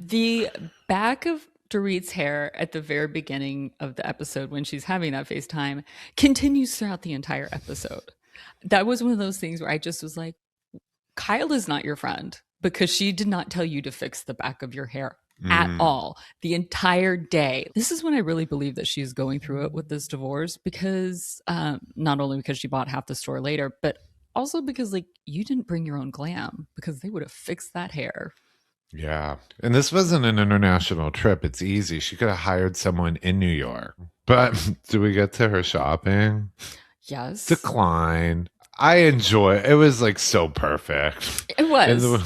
The back of Dorit's hair at the very beginning of the episode when she's having that FaceTime continues throughout the entire episode. That was one of those things where I just was like, Kyle is not your friend because she did not tell you to fix the back of your hair at all the entire day. This is when I really believe that she's going through it with this divorce because not only because she bought half the store later, but also because like you didn't bring your own glam because they would have fixed that hair. Yeah. And this wasn't an international trip. It's easy. She could have hired someone in New York. But do we get to her shopping? Yes. Decline. I enjoy it. It was like so perfect. It was. And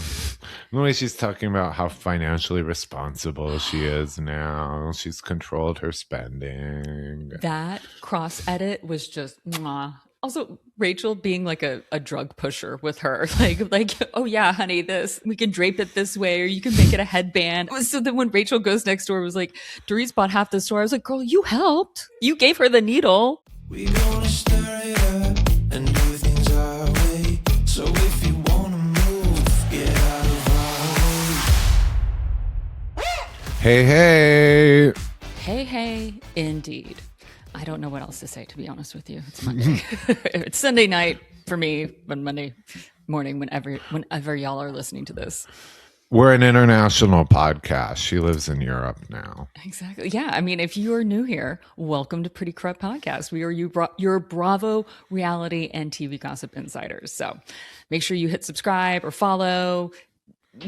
the way she's talking about how financially responsible she is now. She's controlled her spending. That cross edit was just mwah. Also, Rachel being like a drug pusher with her, like, oh yeah, honey, this we can drape it this way, or you can make it a headband. So then when Rachel goes next door, it was like, Dorit's bought half the store. I was like, girl, you helped. You gave her the needle. We gonna stir it up and do things our way. So if you wanna move, get out of our way. Hey. Hey, indeed. I don't know what else to say, to be honest with you. It's Monday. It's Sunday night for me, but Monday morning whenever y'all are listening to this. We're an international podcast. She lives in Europe now. Exactly. Yeah. I mean, if you are new here, welcome to Pretty Corrupt Podcast. We are your Bravo reality and TV gossip insiders. So make sure you hit subscribe or follow,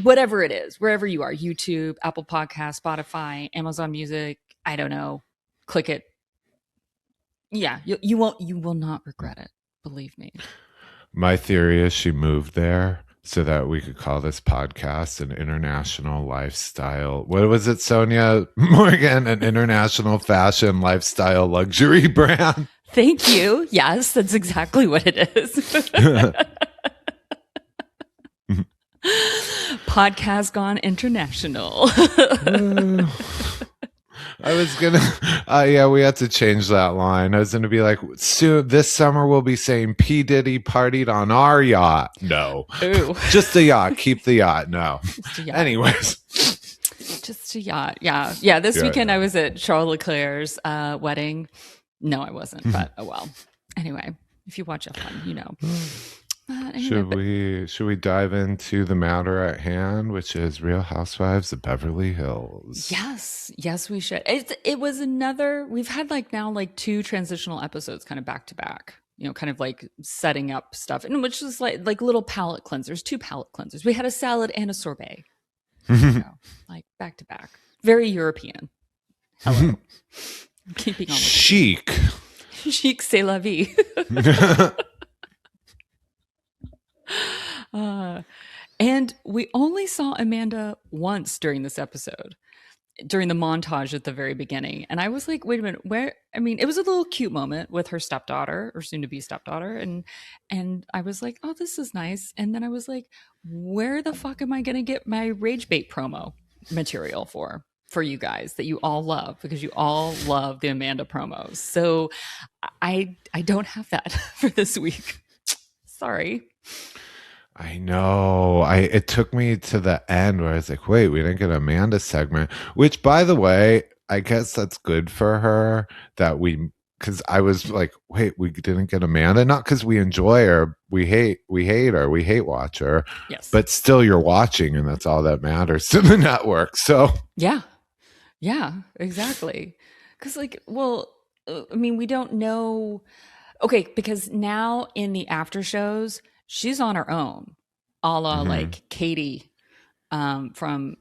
whatever it is, wherever you are, YouTube, Apple Podcasts, Spotify, Amazon Music. I don't know. Click it. Yeah, you will not regret it. Believe me. My theory is she moved there so that we could call this podcast an international lifestyle. What was it, Sonia Morgan? An international fashion lifestyle luxury brand. Thank you. Yes, that's exactly what it is. Podcast gone international. I was gonna, yeah, we had to change that line. I was gonna be like, soon this summer we'll be saying P. Diddy partied on our yacht. No, Ooh. Just a yacht. Keep the yacht. No. Just a yacht. Anyways, just a yacht. Yeah. This weekend I was at Charles Leclerc's wedding. No, I wasn't, but oh well. Anyway, if you watch F1, you know. Anyway, should we dive into the matter at hand, which is Real Housewives of Beverly Hills? Yes, we should. It was another. We've had now two transitional episodes, kind of back to back. You know, kind of like setting up stuff, and which was like little palate cleansers, 2 palate cleansers. We had a salad and a sorbet, like back to back. Very European. Hello, keeping on. Chic, c'est la vie. And we only saw Amanda once during this episode, during the montage at the very beginning. And I was like, wait a minute, where? I mean, it was a little cute moment with her stepdaughter or soon to be stepdaughter. And I was like, oh, this is nice. And then I was like, where the fuck am I going to get my rage bait promo material for you guys that you all love, because you all love the Amanda promos. So I don't have that for this week. Sorry. I know. It took me to the end where I was like, wait, we didn't get Amanda segment, which, by the way, I guess that's good for her that because I was like, wait, we didn't get Amanda, not because we enjoy her, we hate her, we hate watch her, yes, but still you're watching, and that's all that matters to the network. So yeah, exactly. Because I mean, we don't know. Okay, because now in the after shows, she's on her own, a la like Katie from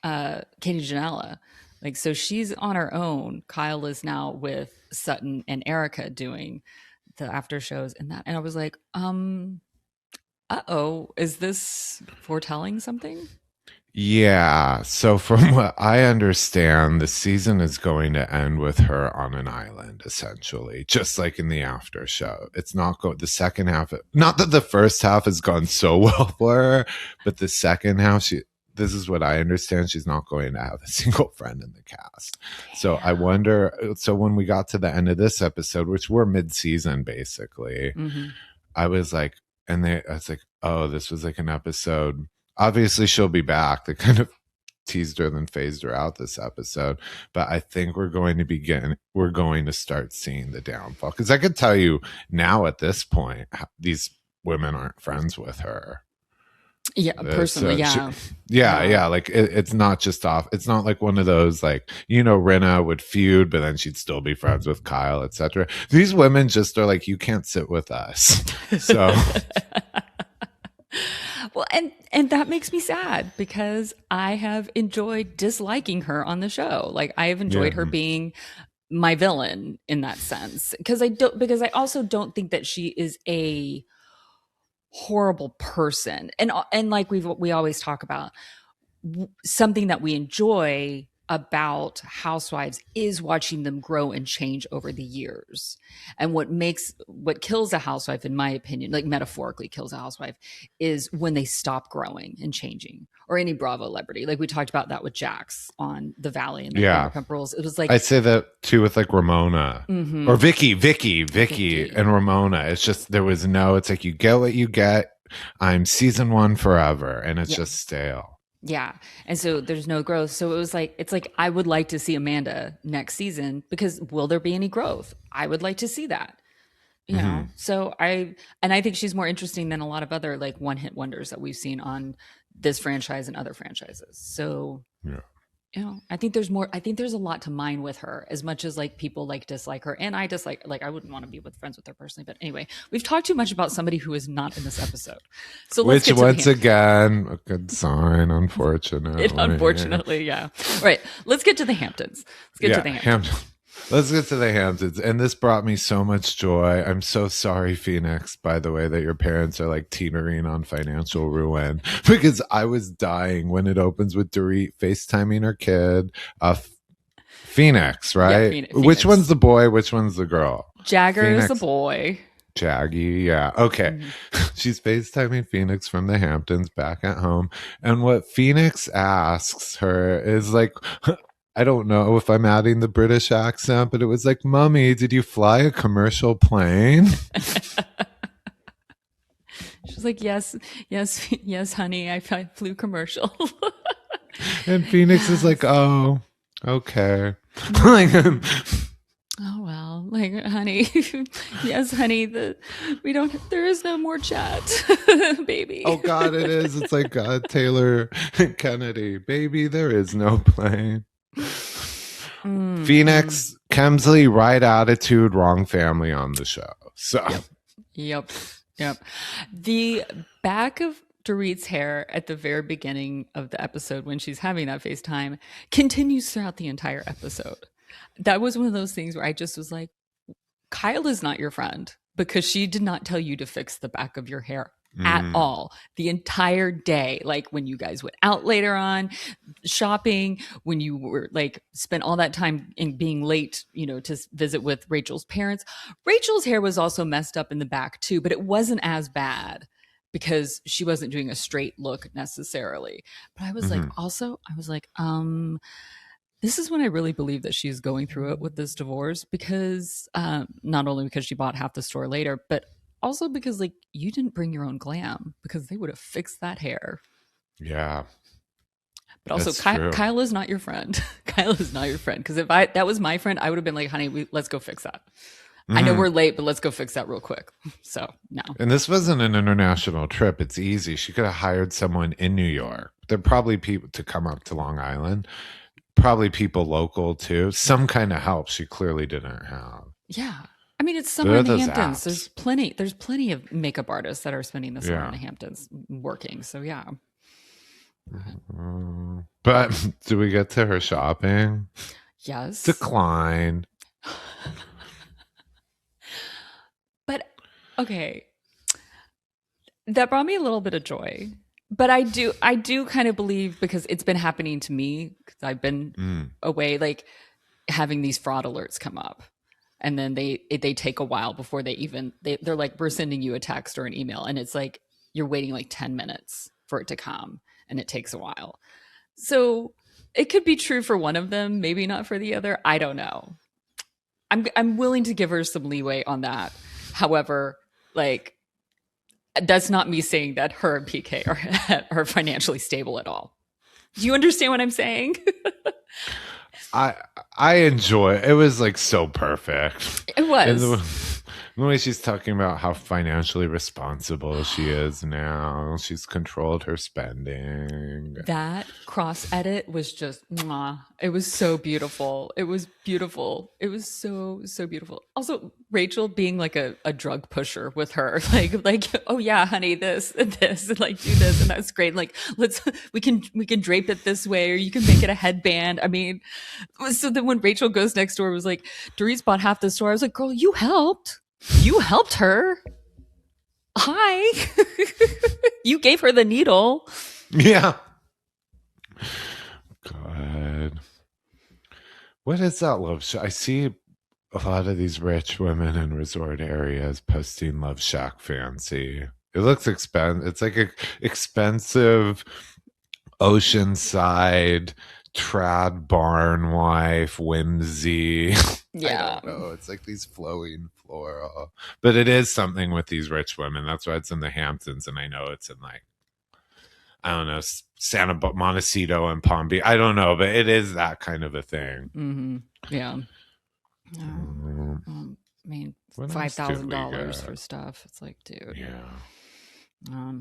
Katie Janela. Like, so she's on her own. Kyle is now with Sutton and Erika doing the after shows and that. And I was like, is this foretelling something? Yeah. So from what I understand, the season is going to end with her on an island, essentially, just like in the after show. It's not the second half. Not that the first half has gone so well for her, but the second half, this is what I understand. She's not going to have a single friend in the cast. Yeah. So I wonder. So when we got to the end of this episode, which we're mid-season basically, I was like, I was like, oh, this was like an episode. Obviously, she'll be back. They kind of teased her then phased her out this episode. But I think we're going to start seeing the downfall, because I could tell you now at this point these women aren't friends with her. Yeah, personally, yeah. Like it's not just off. It's not like one of those, like, Rinna would feud, but then she'd still be friends with Kyle, etc. These women just are like, you can't sit with us. So, well, and that makes me sad, because I have enjoyed disliking her on the show. Like, I have enjoyed her being my villain in that sense, because I also don't think that she is a horrible person, and like we always talk about, something that we enjoy about Housewives is watching them grow and change over the years. And what kills a housewife, in my opinion, like metaphorically kills a housewife, is when they stop growing and changing. Or any Bravo celebrity, like we talked about that with Jax on The Valley and the Vanderpump Rules. It was like, I'd say that too with like Ramona or Vicky and Ramona. It's just it's like, you get what you get. I'm season 1 forever, and it's just stale. Yeah. And so there's no growth. So it's like I would like to see Amanda next season, because will there be any growth? I would like to see that. You know? So I think she's more interesting than a lot of other like one-hit wonders that we've seen on this franchise and other franchises. So I think there's more. I think there's a lot to mine with her, as much as like people like dislike her, and I dislike. Like, I wouldn't want to be friends with her personally. But anyway, we've talked too much about somebody who is not in this episode. So let's get to once again, a good sign. Unfortunately, yeah. Right. Let's get to the Hamptons. Let's get to the Hamptons. And this brought me so much joy. I'm so sorry, Phoenix, by the way, that your parents are like teetering on financial ruin, because I was dying when it opens with Dorit FaceTiming her kid. Phoenix, right? Phoenix. Which one's the boy? Which one's the girl? Jagger is the boy. Jaggy, yeah. Okay. She's FaceTiming Phoenix from the Hamptons back at home. And what Phoenix asks her is like, I don't know if I'm adding the British accent, but it was like, Mommy, did you fly a commercial plane? She's like, yes, honey, I flew commercial. And Phoenix is like, oh, okay. Like, oh, well, like, honey, yes, honey, there is no more chat, baby. Oh, God, it is. It's like Taylor Kennedy. Baby, there is no plane. Phoenix, Kemsley, right attitude, wrong family on the show. So, Yep. The back of Dorit's hair at the very beginning of the episode, when she's having that FaceTime, continues throughout the entire episode. That was one of those things where I just was like, Kyle is not your friend, because she did not tell you to fix the back of your hair at all the entire day. Like, when you guys went out later on shopping, when you were like spent all that time in being late, to visit with Rachel's parents. Rachel's hair was also messed up in the back too, but it wasn't as bad, because she wasn't doing a straight look necessarily. But I was like, this is when I really believe that she's going through it with this divorce, because not only because she bought half the store later, but also because like you didn't bring your own glam, because they would have fixed that hair. Yeah. But also Kyle is not your friend. Kyle is not your friend. Because if that was my friend, I would have been like, honey, let's go fix that. I know we're late, but let's go fix that real quick. So no. And this wasn't an international trip. It's easy. She could have hired someone in New York. There are probably people to come up to Long Island. Probably people local too. Some kind of help she clearly didn't have. Yeah. I mean, it's somewhere in the Hamptons. Apps. There's plenty of makeup artists that are spending the summer in the Hamptons working. So yeah. But do we get to her shopping? Yes. Decline. But okay. That brought me a little bit of joy. But I do kind of believe, because it's been happening to me, because I've been away, like having these fraud alerts come up. And then they take a while before they're like, we're sending you a text or an email. And it's like, you're waiting like 10 minutes for it to come, and it takes a while. So it could be true for one of them, maybe not for the other. I don't know. I'm willing to give her some leeway on that. However, like, that's not me saying that her and PK are financially stable at all. Do you understand what I'm saying? I enjoy it. It was like so perfect. It was. And the way she's talking about how financially responsible she is now. She's controlled her spending. That cross edit was just mwah. It was so beautiful. It was beautiful. It was so beautiful. Also, Rachel being like a drug pusher with her, like, oh yeah, honey, this and this, and like do this, and that's great. Like, we can drape it this way, or you can make it a headband. I mean, so then when Rachel goes next door, it was like, Dorit's bought half the store. I was like, girl, you helped her. Hi. You gave her the needle. Yeah. God. What is that love shack? I see a lot of these rich women in resort areas posting Love Shack fancy. It looks expensive. It's like a expensive oceanside trad barn wife whimsy. Yeah. I don't know. It's like these flowing floral. But it is something with these rich women. That's why it's in the Hamptons, and I know it's in like, I don't know, Montecito and Palm Beach. I don't know, but it is that kind of a thing. Mm-hmm. Yeah. I mean, $5,000 for stuff. It's like, dude. Yeah.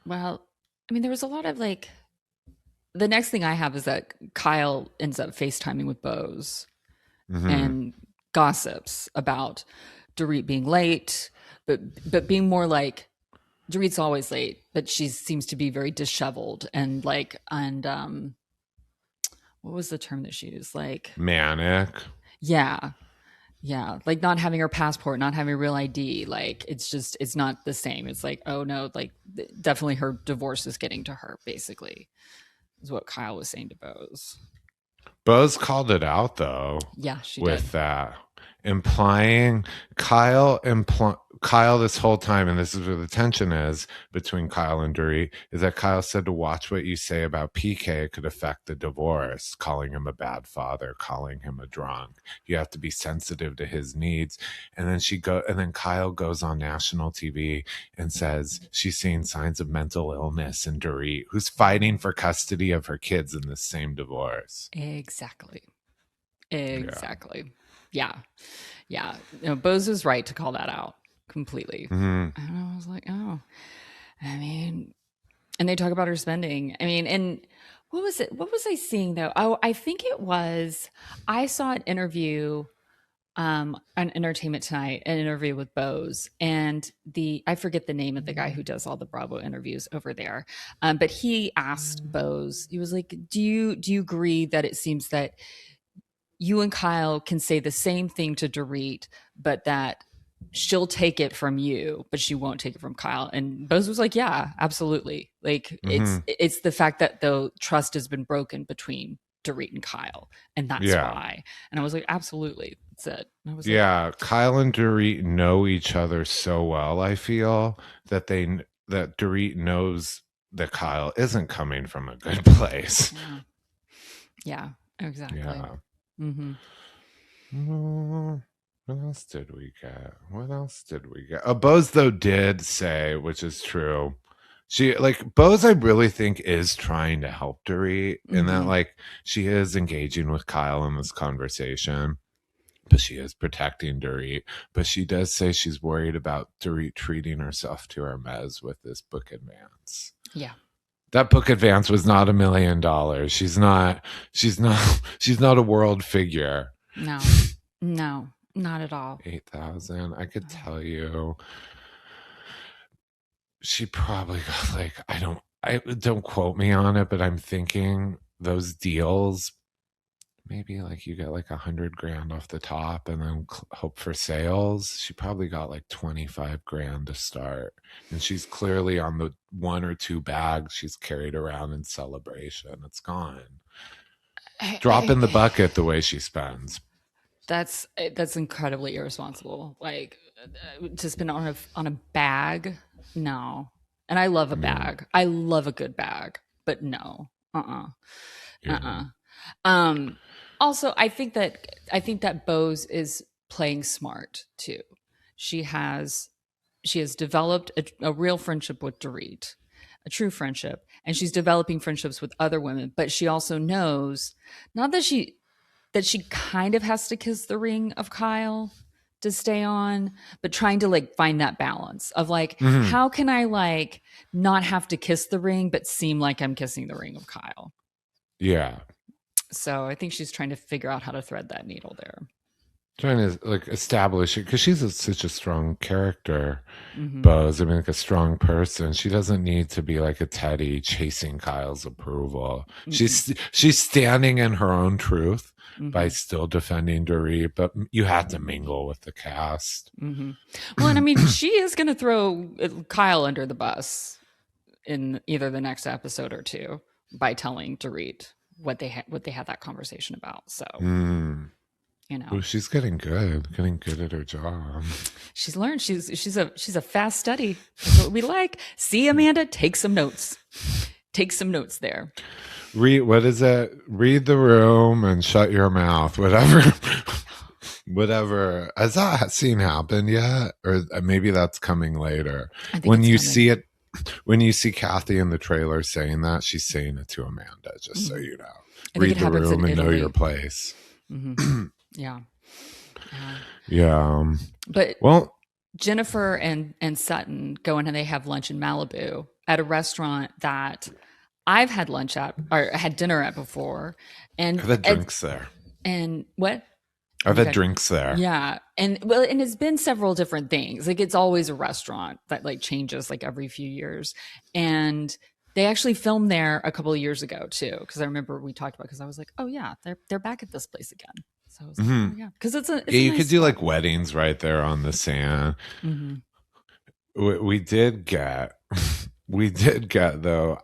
Well, I mean, there was a lot of like. The next thing I have is that Kyle ends up FaceTiming with Bose and gossips about Dorit being late, but being more like, Dorit's always late, but she seems to be very disheveled and like, and what was the term that she used? Like manic. Yeah. Yeah. Like not having her passport, not having a real ID. Like it's not the same. It's like, oh no, like definitely her divorce is getting to her, basically, is what Kyle was saying to Bose. Bose called it out though. Yeah, she with did. That implying Kyle this whole time, and this is where the tension is between Kyle and Dorit, is that Kyle said to watch what you say about PK. It could affect the divorce, calling him a bad father, calling him a drunk. You have to be sensitive to his needs. And then Kyle goes on national TV and says she's seeing signs of mental illness in Dorit, who's fighting for custody of her kids in this same divorce. Exactly. Yeah. Bose was right to call that out completely. And I was like, oh, I mean, and they talk about her spending. I mean, and what was I seeing though? Oh, I think it was, I saw an interview on Entertainment Tonight, an interview with Bose, and I forget the name of the guy who does all the Bravo interviews over there. But he asked Bose, he was like, do you agree that it seems that you and Kyle can say the same thing to Dorit, but that she'll take it from you, but she won't take it from Kyle? And Bose was like, yeah, absolutely. Like it's the fact that the trust has been broken between Dorit and Kyle, and that's why. And I was like, absolutely. That's it. I was like, Kyle and Dorit know each other so well. I feel that that Dorit knows that Kyle isn't coming from a good place. Yeah, exactly. Yeah. What else did we get? Bose though did say, which is true, Bose I really think is trying to help Dorit, and that like she is engaging with Kyle in this conversation, but she is protecting Dorit. But she does say she's worried about Dorit treating herself to Hermès with this book advance. Yeah. That book advance was not $1 million. She's not a world figure. No, not at all. 8,000. I could tell you. She probably got like, I don't quote me on it, but I'm thinking those deals, maybe like you get like $100,000 off the top and then hope for sales. She probably got like $25,000 to start. And she's clearly on the 1 or 2 bags she's carried around in celebration. It's gone. Drop in the bucket the way she spends. That's incredibly irresponsible. Like to spend on a bag. No. And I love a bag. I love a good bag, but no. Also, I think that Bose is playing smart too. She has developed a real friendship with Dorit. a true friendship, and she's developing friendships with other women, but she also knows not that she kind of has to kiss the ring of Kyle to stay on, but trying to like find that balance of like, how can I like not have to kiss the ring, but seem like I'm kissing the ring of Kyle? Yeah. So I think she's trying to figure out how to thread that needle there. Trying to like establish it because she's such a strong character, Bose. I mean, like a strong person. She doesn't need to be like a Teddy chasing Kyle's approval. She's standing in her own truth by still defending Dorit, but you had to mingle with the cast. Well, and I mean, she is going to throw Kyle under the bus in either the next episode or two by telling Dorit what they had that conversation about. So. You know, ooh, she's getting good at her job. She's learned. She's a fast study. That's what we like. See, Amanda, take some notes. Take some notes there. What is it? Read the room and shut your mouth. Whatever. Has that scene happened yet? Or maybe that's coming later. When you see it, when you see Kathy in the trailer saying that, she's saying it to Amanda, just so you know. Read the room and know your place. Yeah. Yeah. But well, Jennifer and Sutton go in and they have lunch in Malibu at a restaurant that I've had lunch at or had dinner at before. And I've had drinks there. And what? I've had drinks there. Yeah. And it's been several different things. Like it's always a restaurant that like changes like every few years. And they actually filmed there a couple of years ago too. Cause I remember we talked about, cause I was like, oh yeah, they're back at this place again. So I was like, oh, yeah. Cause it's you nice could do like weddings right there on the sand. We did get though.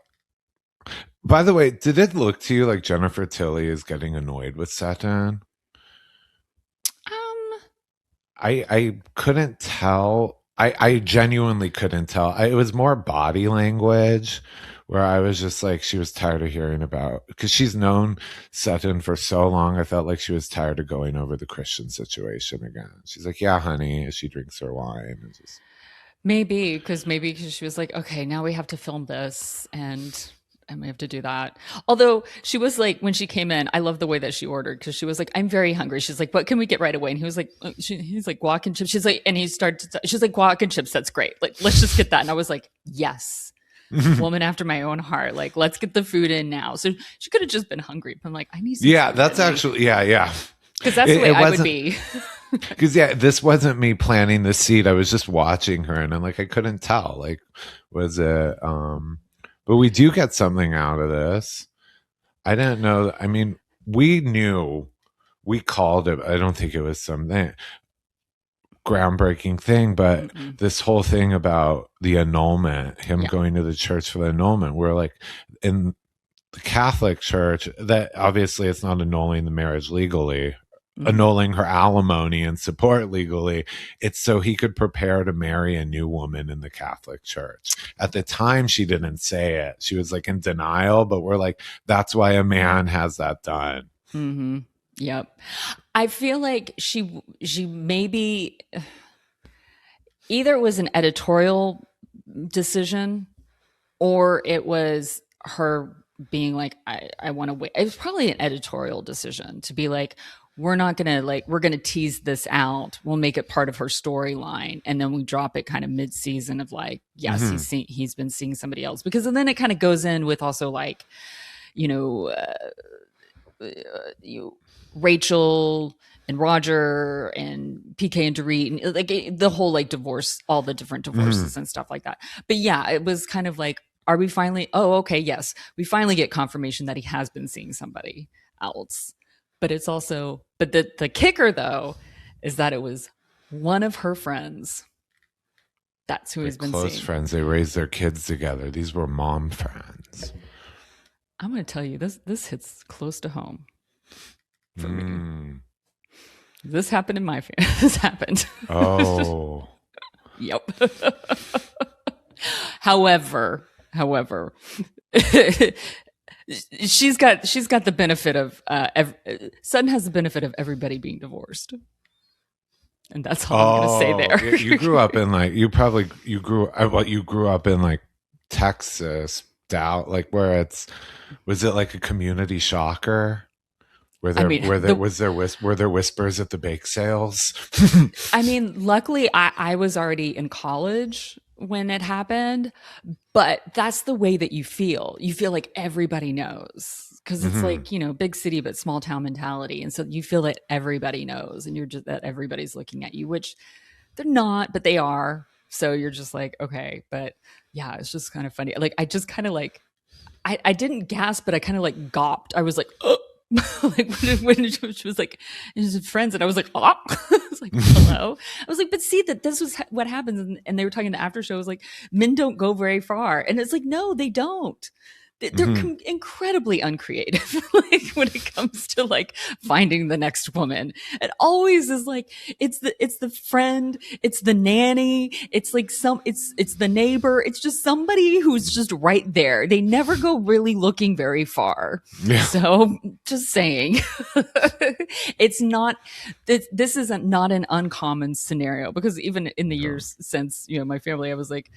By the way, did it look to you like Jennifer Tilly is getting annoyed with Sutton? I couldn't tell. I genuinely couldn't tell. It was more body language where I was just like, she was tired of hearing about, because she's known Sutton for so long. I felt like she was tired of going over the Christian situation again. She's like, yeah, honey, as she drinks her wine. And just... Maybe because she was like, okay, now we have to film this and we have to do that. Although she was like, when she came in, I love the way that she ordered because she was like, I'm very hungry. She's like, what can we get right away? And he was like, he's like guac and chips. She's like, and he started, she's like, guac and chips. That's great. Like, let's just get that. And I was like, yes, woman after my own heart. Like, let's get the food in now. So she could have just been hungry. But I'm like, I need some food that's actually, yeah. Because that's the way I would be. Because this wasn't me planting the seed. I was just watching her and I'm like, I couldn't tell. Like, was it, but we do get something out of this. I didn't know. I mean, we knew, we called it. I don't think it was something groundbreaking thing, but this whole thing about the annulment, him going to the church for the annulment, we're like, in the Catholic Church, that obviously it's not annulling the marriage legally, annulling her alimony and support legally. It's so he could prepare to marry a new woman in the Catholic Church. At the time, she didn't say it. She was like in denial, but we're like, that's why a man has that done. Yep. I feel like she maybe either it was an editorial decision or it was her being like, I want to wait. It was probably an editorial decision to be like, we're going to tease this out. We'll make it part of her storyline. And then we drop it kind of mid-season of like, yes, he's been seeing somebody else. Because then it kind of goes in with also like, Rachel and Roger and PK and Dorit and like the whole like divorce, all the different divorces and stuff like that. But yeah, it was kind of like, are we finally, okay, yes, we finally get confirmation that he has been seeing somebody else. But it's also, but the kicker though, is that it was one of her friends. That's who he's been seeing. Close friends. They raised their kids together. These were mom friends. I'm going to tell you, this hits close to home for me. This happened in my family. This happened. Oh. Yep. However, she's got the benefit of Sutton has the benefit of everybody being divorced, and that's all I'm going to say there. You grew up in like you grew up in like Texas, doubt, like where it's, was it like a community shocker? I mean, Were there whispers at the bake sales? I mean, luckily I was already in college when it happened, but that's the way that you feel. You feel like everybody knows because it's Hmm. like, big city, but small town mentality. And so you feel that everybody knows and you're just that everybody's looking at you, which they're not, but they are. So you're just like, okay. But yeah, it's just kind of funny. Like, I just kind of like, I didn't gasp, but I kind of like gawped. I was like, oh. Like when she was like, friends, and I was like, oh, I was like, hello. I was like, but see that this was what happens, and they were talking to after show. I was like, men don't go very far, and it's like, no, they don't. They're Hmm. incredibly uncreative, like when it comes to like finding the next woman. It always is like it's the friend, it's the nanny, it's like it's the neighbor, it's just somebody who's just right there. They never go really looking very far. Yeah. So just saying, it's not. This is not an uncommon scenario because even in the years since my family, I was like,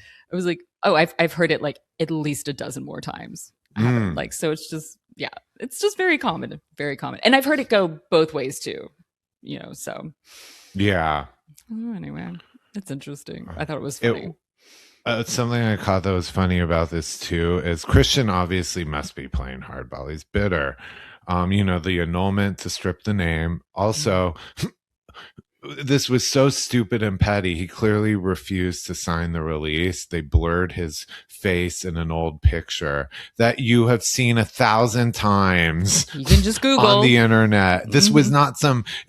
oh, I've heard it like at least a dozen more times. I haven't like, so it's just, yeah, it's just very common, and I've heard it go both ways too. So Yeah. anyway, it's interesting. I thought it was funny. Something I caught that was funny about this too is Christian obviously must be playing hardball. He's bitter. The annulment to strip the name. Also, this was so stupid and petty. He clearly refused to sign the release. They blurred his face in an old picture that you have seen 1,000 times. You can just Google on the internet. This was not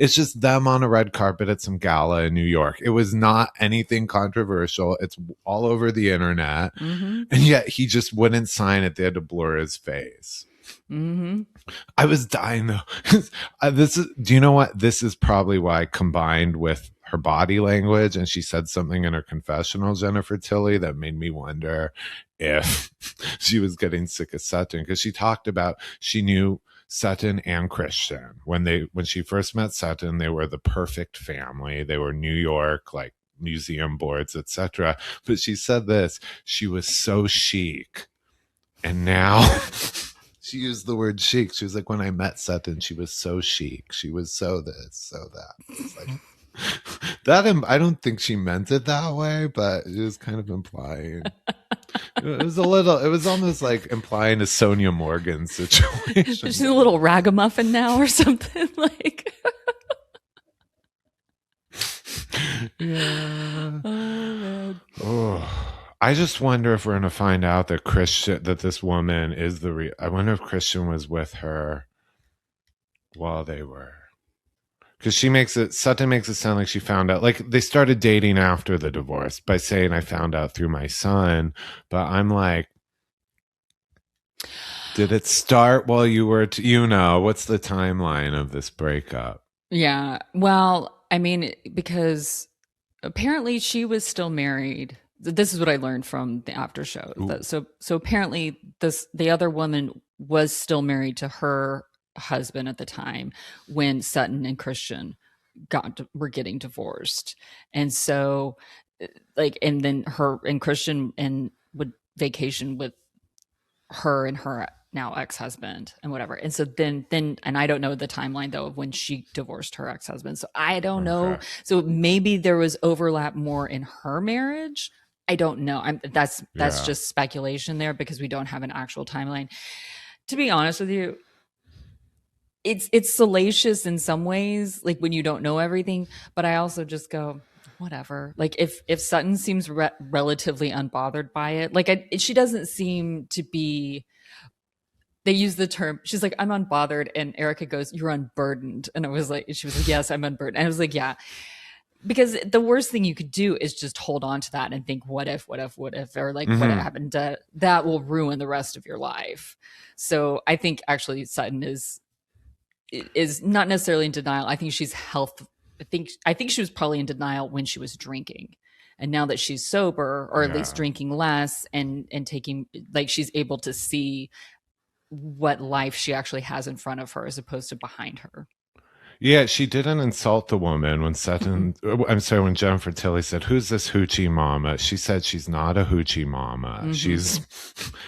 it's just them on a red carpet at some gala in New York. It was not anything controversial. It's all over the internet. And yet he just wouldn't sign it. They had to blur his face. I was dying though. Do you know what? This is probably why, combined with her body language, and she said something in her confessional, Jennifer Tilly, that made me wonder if she was getting sick of Sutton, because she talked about she knew Sutton and Christian when she first met Sutton. They were the perfect family. They were New York, like museum boards, etc. But she said this: she was so chic, and now. She used the word chic. She was like, when I met Sutton, she was so chic. She was so this, so that. It's like that. I don't think she meant it that way, but it was kind of implying. It was almost like implying a Sonia Morgan situation. She's a little ragamuffin now or something like. Yeah. Oh man. Oh. I just wonder if we're going to find out that this woman is I wonder if Christian was with her while they were, because Sutton makes it sound like she found out, like they started dating after the divorce by saying, I found out through my son. But I'm like, did it start while you were, what's the timeline of this breakup? Yeah. Well, I mean, because apparently she was still married. This is what I learned from the after show. So apparently the other woman was still married to her husband at the time when Sutton and Christian were getting divorced. And so and then her and Christian would vacation with her and her now ex-husband and whatever. And so then and I don't know the timeline though of when she divorced her ex-husband. So I don't know. So maybe there was overlap more in her marriage. I don't know. That's just speculation there because we don't have an actual timeline. To be honest with you, it's salacious in some ways, like when you don't know everything. But I also just go, whatever. Like if Sutton seems relatively unbothered by it, like she doesn't seem to be. They use the term. She's like, I'm unbothered, and Erika goes, "You're unburdened," and she was like, "Yes, I'm unburdened." And I was like, "Yeah." Because the worst thing you could do is just hold on to that and think, what if, or like what happened that will ruin the rest of your life. So I think actually Sutton is not necessarily in denial. I think she's I think she was probably in denial when she was drinking. And now that she's sober, or at least drinking less and taking, like, she's able to see what life she actually has in front of her as opposed to behind her. Yeah, she didn't insult the woman when Sutton. I'm sorry, when Jennifer Tilly said, "Who's this hoochie mama?" She said she's not a hoochie mama. She's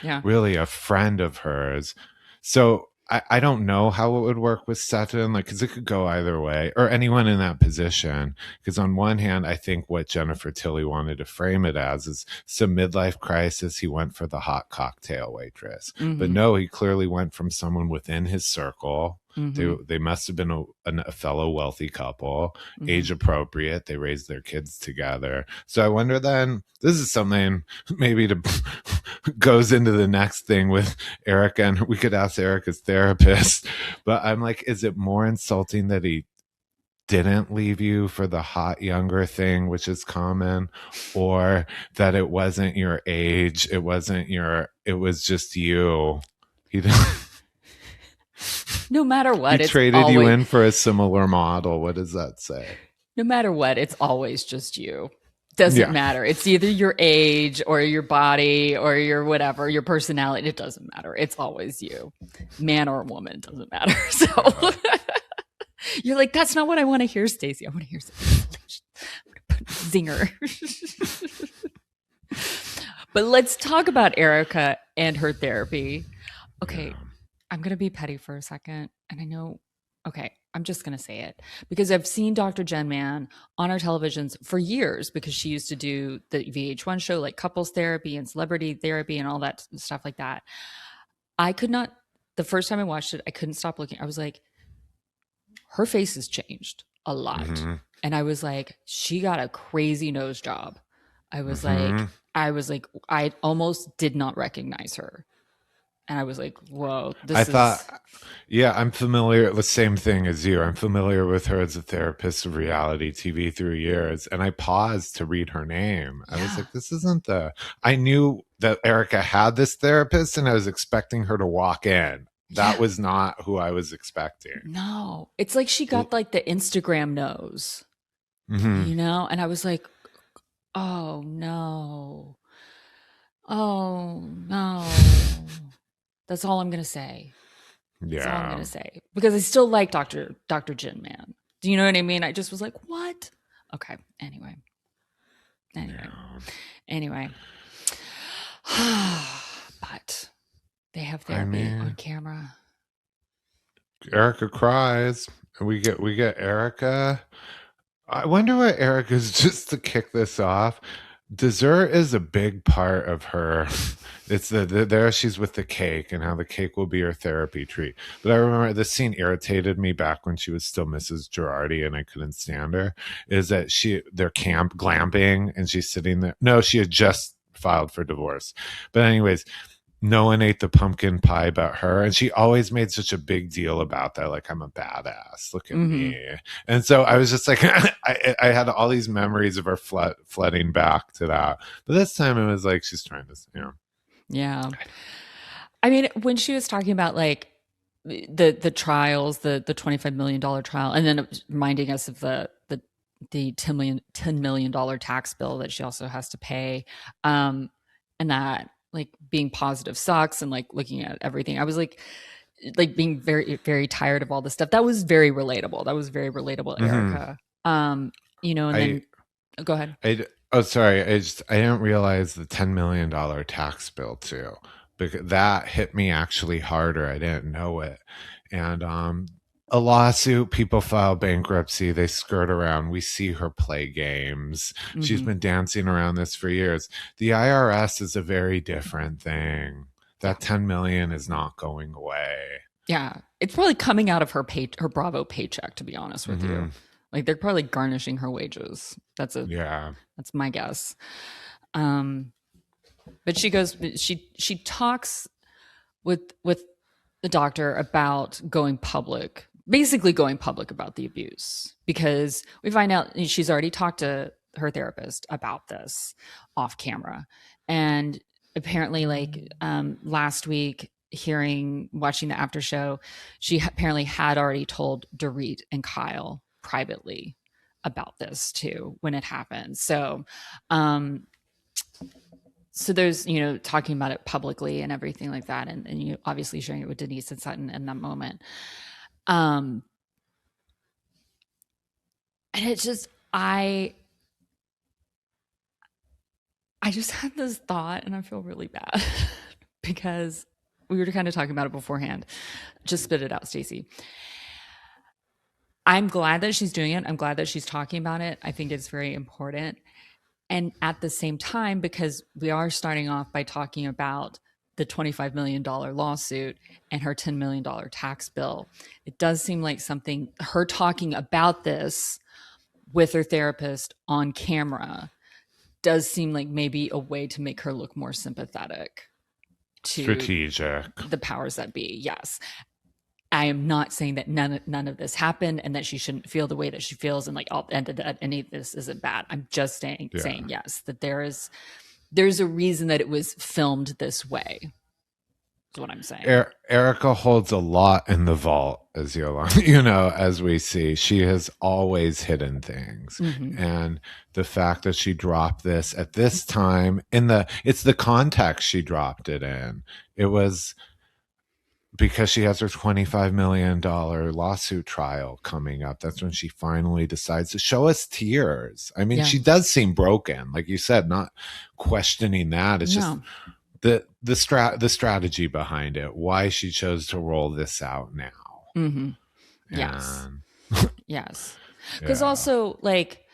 Yeah. really a friend of hers. So I don't know how it would work with Sutton, like, because it could go either way, or anyone in that position. Because on one hand, I think what Jennifer Tilly wanted to frame it as is some midlife crisis. He went for the hot cocktail waitress, but no, he clearly went from someone within his circle. They must have been a fellow wealthy couple, age appropriate. They raised their kids together. So I wonder then, this is something maybe to goes into the next thing with Erika, and we could ask Erika's therapist, but I'm like, is it more insulting that he didn't leave you for the hot younger thing, which is common, or that it wasn't your age, it was just you? He didn't. No matter what, He it's traded always, you in for a similar model. What does that say? no matter what, it's always just you. Doesn't matter. It's either your age or your body or your whatever, your personality. It doesn't matter. It's always you. Man or woman, doesn't matter. So you're like, that's not what I want to hear, Stacy. I want to hear zinger. But let's talk about Erika and her therapy. Okay, I'm going to be petty for a second. And I know, okay, I'm just going to say it because I've seen Dr. Jen Mann on our televisions for years because she used to do the VH1 show like couples therapy and celebrity therapy and all that stuff like that. I could not, the first time I watched it, I couldn't stop looking. I was like, her face has changed a lot. And I was like, she got a crazy nose job. I was like, I almost did not recognize her. And I was like, whoa, I'm familiar, the same thing as you. I'm familiar with her as a therapist of reality TV through years. And I paused to read her name. I was like, this isn't I knew that Erika had this therapist and I was expecting her to walk in. That was not who I was expecting. No, it's like she got like the Instagram nose, you know? And I was like, oh no. Oh no. That's all I'm going to say. That's all I'm going to say. Because I still like Dr. Jen Mann. Do you know what I mean? I just was like, what? Okay. Anyway. But they have therapy on camera. Erika cries. We get Erika. I wonder what Erika's, just to kick this off. Dessert is a big part of her. It's there she's with the cake and how the cake will be her therapy treat. But I remember this scene irritated me back when she was still Mrs. Girardi and I couldn't stand her. Is that they're glamping and she's sitting there. No, she had just filed for divorce. But anyways, no one ate the pumpkin pie but her. And she always made such a big deal about that. Like, I'm a badass. Look at me. And so I was just like, I had all these memories of her flooding back to that. But this time it was like, she's trying to, Yeah. I mean, when she was talking about like the trials, the $25 million trial, and then it was reminding us of the $10 million tax bill that she also has to pay. And that, like, being positive sucks and like looking at everything. I was like being very, very tired of all this stuff. That was very relatable. Erika. You know, and then go ahead. I didn't realize the $10 million tax bill too, because that hit me actually harder. I didn't know it. And a lawsuit, people file bankruptcy, they skirt around. We see her play games. She's been dancing around this for years. The IRS is a very different thing. That 10 million is not going away. Yeah. It's probably coming out of her Bravo paycheck, to be honest with you. Like, they're probably garnishing her wages. That's my guess. But she talks with the doctor about going public about the abuse, because we find out she's already talked to her therapist about this off camera. And apparently, like, last week, watching the after show, she apparently had already told Dorit and Kyle privately about this too when it happened. So there's, talking about it publicly and everything like that, and you obviously sharing it with Denise and Sutton in that moment. And it's just, I just had this thought and I feel really bad because we were kind of talking about it beforehand. Just spit it out, Stacy. I'm glad that she's doing it. I'm glad that she's talking about it. I think it's very important. And at the same time, because we are starting off by talking about the $25 million lawsuit and her $10 million tax bill, it does seem like something, her talking about this with her therapist on camera does seem like maybe a way to make her look more sympathetic to strategic, the powers that be. Yes. I am not saying that none of this happened and that she shouldn't feel the way that she feels and like that any of this isn't bad. I'm just saying yes, that there's a reason that it was filmed this way. Is what I'm saying. Erika holds a lot in the vault, as as we see. She has always hidden things. And the fact that she dropped this at this time it's the context she dropped it in. It was because she has her $25 million lawsuit trial coming up. That's when she finally decides to show us tears. I mean, she does seem broken. Like you said, not questioning that. It's just the strategy behind it, why she chose to roll this out now. Yes. Yes. Because also, like,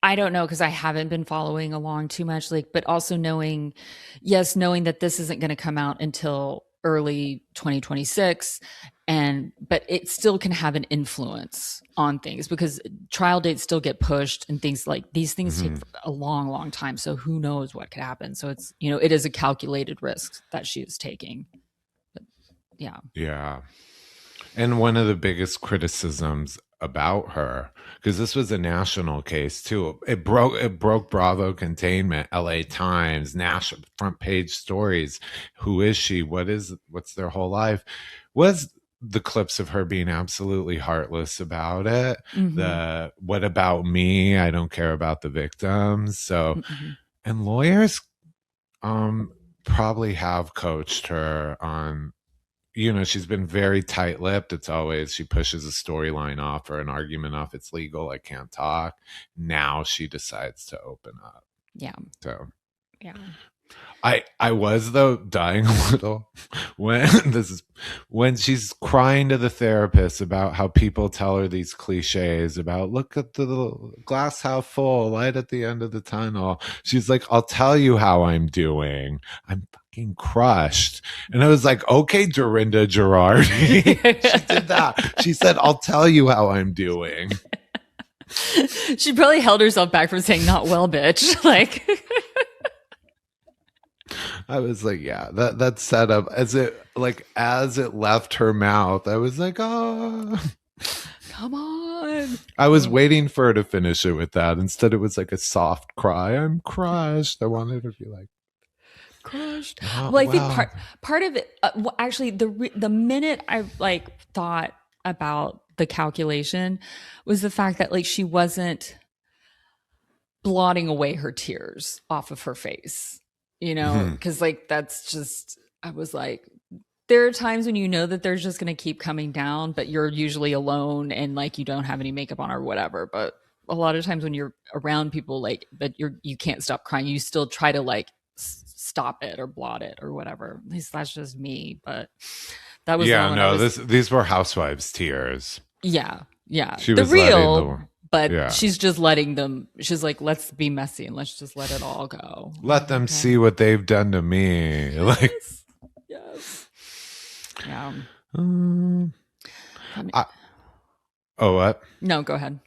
I don't know, because I haven't been following along too much, like, but also knowing that this isn't going to come out until early 2026, but it still can have an influence on things because trial dates still get pushed and things like these things take a long time. So who knows what could happen? So it's, it is a calculated risk that she is taking. But yeah. And one of the biggest criticisms about her, because this was a national case too, it broke Bravo containment, LA Times, national front page stories. Who is she? What's their whole life? Was the clips of her being absolutely heartless about it. The what about me? I don't care about the victims. So and lawyers probably have coached her on, she's been very tight-lipped. It's always, she pushes a storyline off or an argument off. It's legal. I can't talk. Now she decides to open up. Yeah. So, yeah. I was though dying a little when she's crying to the therapist about how people tell her these cliches about look at the glass half full, light at the end of the tunnel. She's like, I'll tell you how I'm doing. I'm fucking crushed. And I was like, okay, Dorinda Girardi. She did that. She said, I'll tell you how I'm doing. She probably held herself back from saying not well, bitch. Like I was like, yeah, that setup as it left her mouth, I was like, oh, come on. I was waiting for her to finish it with that. Instead, it was like a soft cry. I'm crushed. I wanted her to be like crushed. Well, I think part of it, actually, the minute I thought about the calculation was the fact that she wasn't blotting away her tears off of her face. Because that's just, I was like, there are times when that they're just going to keep coming down, but you're usually alone and you don't have any makeup on or whatever. But a lot of times when you're around people that you can't stop crying, you still try to stop it or blot it or whatever. At least that's just me. But that was these were Housewives tears. Yeah. She the was real. But she's just letting them, she's like, let's be messy and let's just let it all go. Let them see what they've done to me. Yes. Yeah. What? No, go ahead.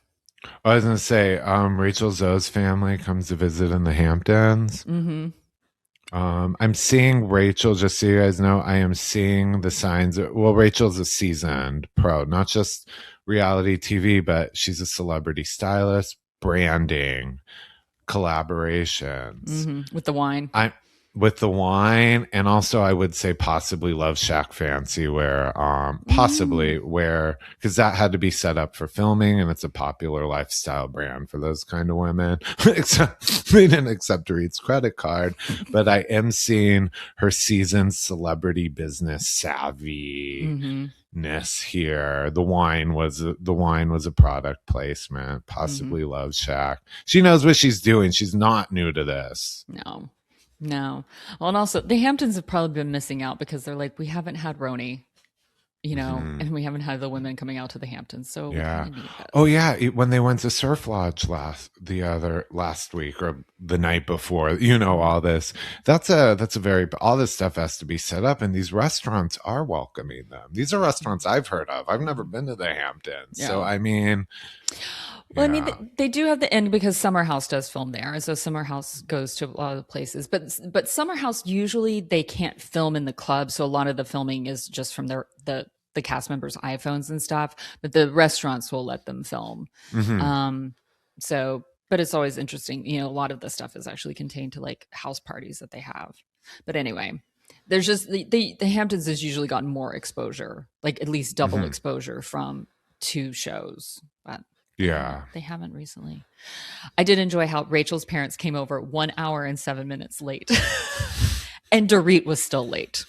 I was going to say, Rachel Zoe's family comes to visit in the Hamptons. I'm seeing Rachel, just so you guys know, I am seeing the signs. Rachel's a seasoned pro, not just reality TV, but she's a celebrity stylist, branding, collaborations. With the wine. with the wine, and also I would say possibly Love Shack Fancy, where possibly where, because that had to be set up for filming, and it's a popular lifestyle brand for those kind of women. Except they didn't accept Dorit's credit card, but I am seeing her seasoned celebrity business savvy ness here. The wine was a product placement, possibly Love Shack. She knows what she's doing. She's not new to this. No. Well, and also the Hamptons have probably been missing out because they're like, we haven't had Roni, and we haven't had the women coming out to the Hamptons. So yeah. we need this. Oh yeah, when they went to Surf Lodge last week or the night before, all this. That's a very, all this stuff has to be set up, and these restaurants are welcoming them. These are restaurants I've heard of. I've never been to the Hamptons, so I mean. Well, I mean, they do have the end because Summer House does film there. And so Summer House goes to a lot of the places. But Summer House, usually they can't film in the club. So a lot of the filming is just from the cast members' iPhones and stuff. But the restaurants will let them film. But it's always interesting. A lot of the stuff is actually contained to like house parties that they have. But anyway, there's just the Hamptons has usually gotten more exposure, like at least double exposure from 2 shows. But yeah, they haven't recently. I did enjoy how Rachel's parents came over 1 hour and 7 minutes late. And Dorit was still late.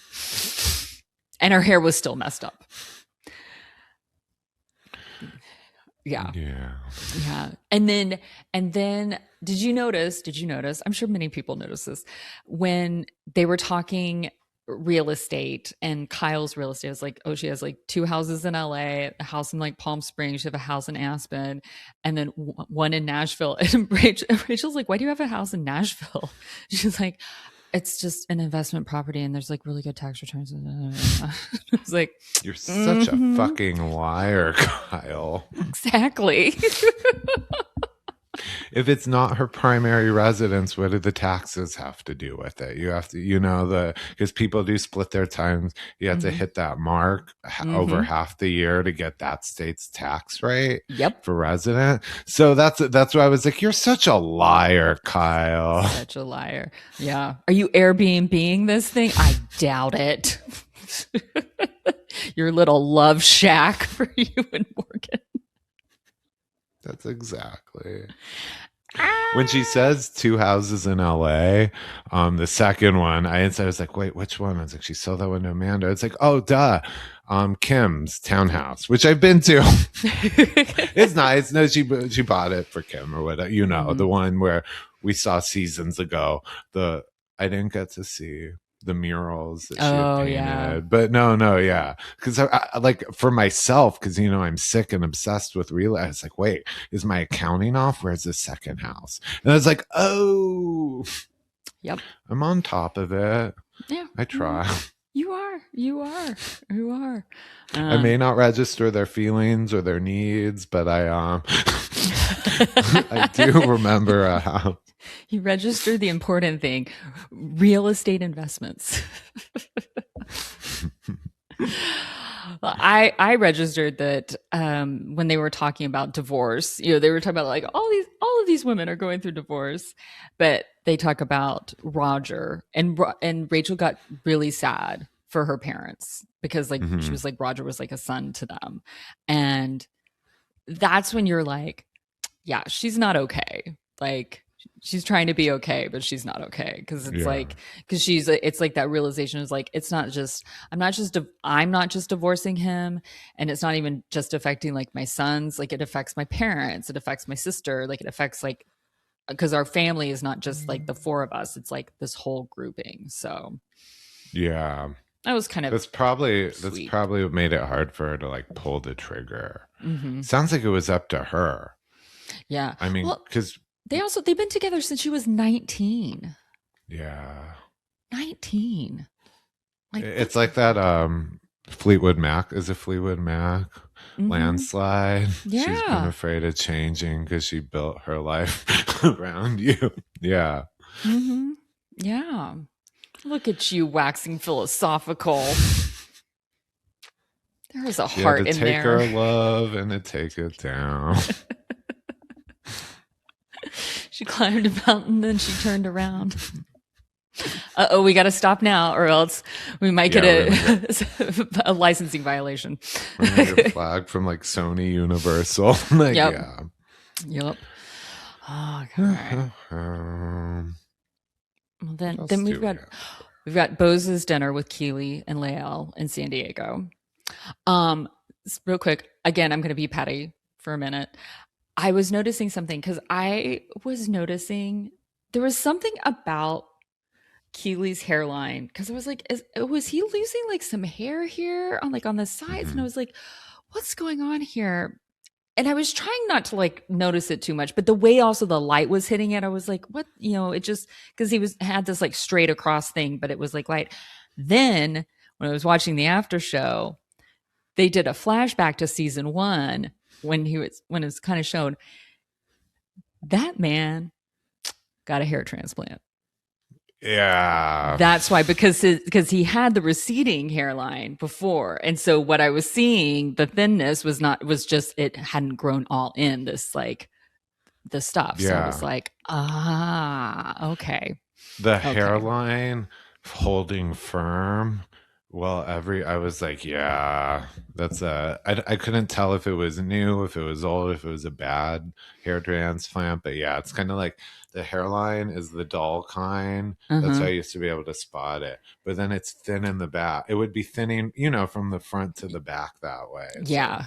And her hair was still messed up. Yeah. And then did you notice, I'm sure many people noticed this, when they were talking real estate, and Kyle's real estate was like, oh, she has like 2 houses in LA, a house in like Palm Springs, she have a house in Aspen, and then one in Nashville. And Rachel's like, why do you have a house in Nashville? She's like, it's just an investment property and there's like really good tax returns. It's like, you're such a fucking liar, Kyle. Exactly. If it's not her primary residence, what do the taxes have to do with it? You have to, because people do split their times. You have to hit that mark over half the year to get that state's tax rate. Yep. For resident. So that's why I was like, you're such a liar, Kyle. Such a liar. Yeah. Are you Airbnb-ing this thing? I doubt it. Your little love shack for you and Morgan. That's exactly. When she says 2 houses in LA, the second one, I was like, wait, which one? I was like, she sold that one to Amanda. It's like, oh, duh. Kim's townhouse, which I've been to. It's nice. No, she bought it for Kim or whatever. The one where we saw seasons ago. I didn't get to see the murals that she had painted. Yeah. But no, yeah. Because I like for myself, because I'm sick and obsessed with real. I was like, wait, is my accounting off? Where's the second house? And I was like, oh, yep, I'm on top of it. Yeah, I try. You are. I may not register their feelings or their needs, but I I do remember a house. You registered the important thing, real estate investments. I registered that when they were talking about divorce, they were talking about like all of these women are going through divorce, but they talk about Roger and Rachel got really sad for her parents because like she was like Roger was like a son to them, and that's when you're like, yeah, she's not okay. Like she's trying to be okay, but she's not okay because it's it's like that realization is like, it's not just, I'm not just divorcing him, and it's not even just affecting like my sons, like it affects my parents, it affects my sister, like it affects like, because our family is not just like the 4 of us, it's like this whole grouping. So yeah, that was kind of that's probably what made it hard for her to like pull the trigger. Sounds like it was up to her. Yeah, I mean, because they've been together since she was 19. Yeah. 19. Like it's like that Fleetwood Mac. Is it Fleetwood Mac? Landslide. Yeah. She's been afraid of changing because she built her life around you. Yeah. Yeah. Look at you waxing philosophical. There is a heart in there. Take her love and to take it down. She climbed a mountain, then she turned around. Oh, we got to stop now, or else we might get Yeah, a licensing violation. we're gonna get a flag from like Sony Universal. Like, Yep. yeah. Yep. Oh, okay. Well, What else then do we have? we've got Bose's dinner with Keely and Lael in San Diego. Real quick, again, I'm going to be petty for a minute. I was noticing something because I was noticing there was something about Keely's hairline because I was like, was he losing like some hair here on the sides? And I Mhm. was like, what's going on here? And I was trying not to like notice it too much, but the way also the light was hitting it, I was like, what? It just because had this like straight across thing, but it was like light. Then when I was watching the after show, they did a flashback to season 1 when it was kind of shown that man got a hair transplant. Yeah. That's why, because he had the receding hairline before, and so what I was seeing, the thinness was just it hadn't grown all in this like the stuff. So I was Yeah. like, okay. The Okay. hairline holding firm. Well, I was like, yeah, that's I couldn't tell if it was new, if it was old, if it was a bad hair transplant. But yeah, it's kind of like the hairline is the dull kind. That's how I used to be able to spot it. But then it's thin in the back. It would be thinning, from the front to the back that way. So, Yeah.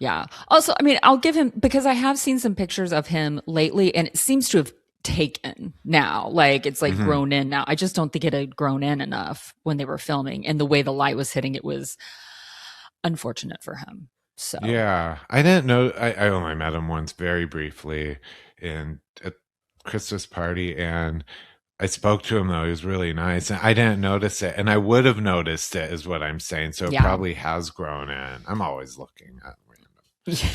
Yeah. Also, I mean, I'll give him, because I have seen some pictures of him lately and it seems to have taken now. Like it's like grown in now. I just don't think it had grown in enough when they were filming, and the way the light was hitting it was unfortunate for him. So yeah, I didn't know. I only met him once, very briefly, at Christmas party, and I spoke to him though. He was really nice, and I didn't notice it, and I would have noticed it, is what I'm saying. So it Yeah. probably has grown in. I'm always looking at random,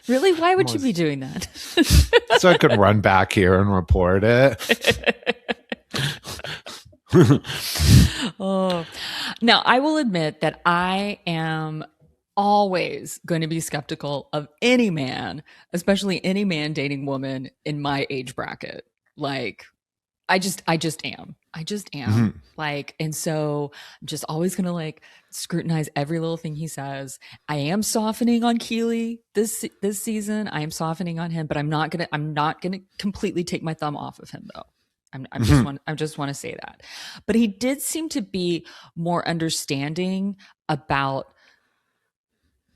really, why would you be doing that? so I could run back here and report it. Oh, now I will admit that I am always going to be skeptical of any man, especially any man dating woman in my age bracket. Like, I just am. Like, and so I'm just always going to like scrutinize every little thing he says. I am softening on Keely this season. I am softening on him, but I'm not going to completely take my thumb off of him though. I just want to say that. But he did seem to be more understanding about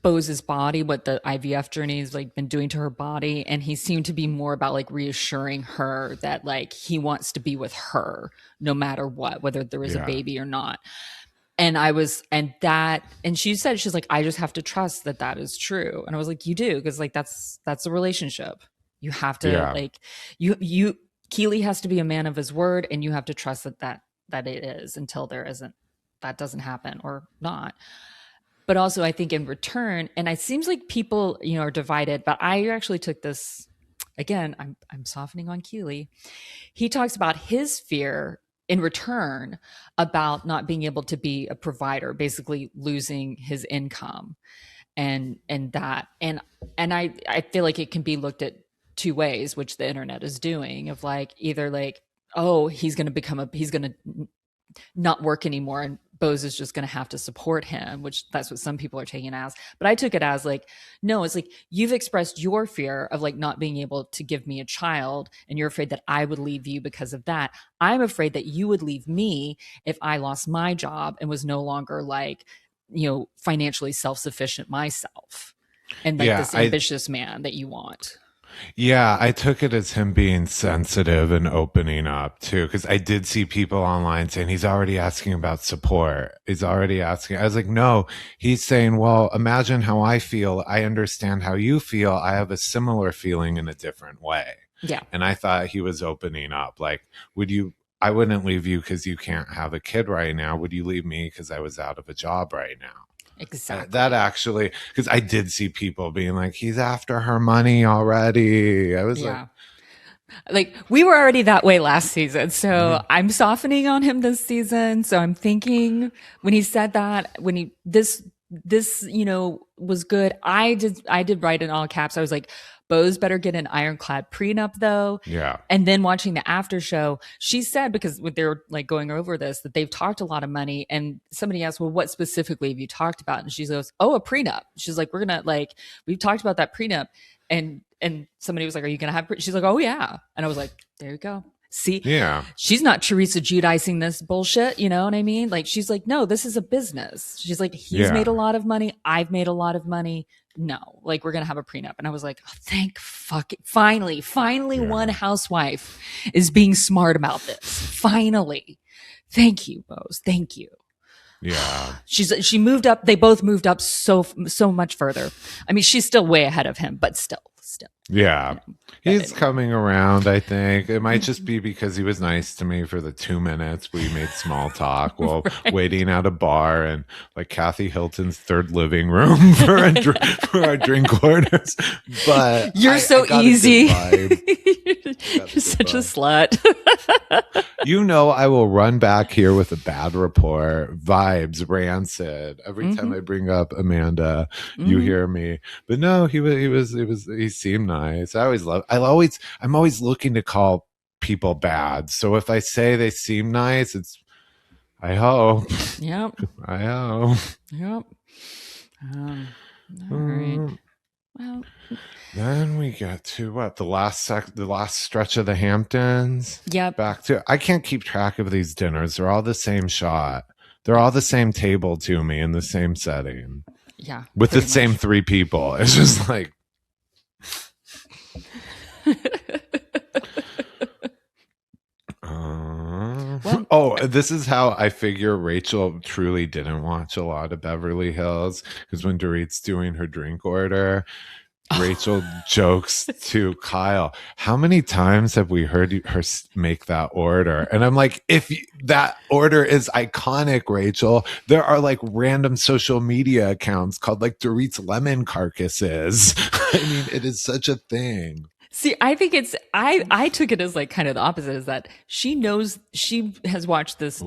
Bose's body, what the IVF journey has like been doing to her body, and he seemed to be more about like reassuring her that like he wants to be with her no matter what, whether there is a baby or not. And she said, she's like, I just have to trust that is true. And I was like, you do, because like that's a relationship. You have to like you Keely has to be a man of his word, and you have to trust that it is until that doesn't happen or not. But also I think in return, and it seems like people, are divided, but I actually took this, again, I'm softening on Keely. He talks about his fear in return about not being able to be a provider, basically losing his income and I feel like it can be looked at two ways, which the internet is doing, of like either like, oh, he's going to not work anymore and Bose is just going to have to support him, which that's what some people are taking as. But I took it as like, no, it's like you've expressed your fear of like not being able to give me a child, and you're afraid that I would leave you because of that. I'm afraid that you would leave me if I lost my job and was no longer like, financially self-sufficient myself, and like this ambitious man that you want. Yeah, I took it as him being sensitive and opening up too, because I did see people online saying he's already asking about support. He's already asking. I was like, no, he's saying, well, imagine how I feel. I understand how you feel. I have a similar feeling in a different way. Yeah. And I thought he was opening up. Like, I wouldn't leave you because you can't have a kid right now. Would you leave me because I was out of a job right now? Exactly. That actually, because I did see people being like, he's after her money already. I was like we were already that way last season. So I'm softening on him this season. So I'm thinking when he said that, this was good. I did write in all caps. I was like, Bo's better get an ironclad prenup though. Yeah. And then watching the after show, she said, because when they're like going over this, that they've talked a lot of money. And somebody asked, well, what specifically have you talked about? And she goes, oh, a prenup. She's like, we've talked about that prenup. And somebody was like, are you going to have, she's like, oh yeah. And I was like, there you go. See, Yeah. she's not Teresa Judicing this bullshit. You know what I mean? Like, she's like, no, this is a business. She's like, he's made a lot of money. I've made a lot of money. No, like, we're going to have a prenup. And I was like, oh, thank fucking, finally, one housewife is being smart about this. Finally. Thank you, Bose. Thank you. Yeah. She moved up. They both moved up so much further. I mean, she's still way ahead of him, but still. Yeah. You know, He's coming around, I think. It might just be because he was nice to me for the 2 minutes we made small talk while waiting at a bar and like Kathy Hilton's third living room for our drink orders. But you're so easy. You're such a slut. You know, I will run back here with a bad report, vibes, rancid. Every time I bring up Amanda, you hear me. But no, he seemed nice. I'm always looking to call people bad. So if I say they seem nice, I hope. Yep. I hope. Yep. All right. Well, then we get to what? The last stretch of the Hamptons. Yep. I can't keep track of these dinners. They're all the same shot. They're all the same table to me in the same setting. Yeah. With the same 3 people. It's just like this is how I figure Rachel truly didn't watch a lot of Beverly Hills, because when Dorit's doing her drink order, Rachel jokes to Kyle, how many times have we heard her make that order? And I'm like, if that order is iconic, Rachel, there are like random social media accounts called like Dorit's lemon carcasses. I mean, it is such a thing. See, I think I took it as like kind of the opposite, is that she knows, she has watched this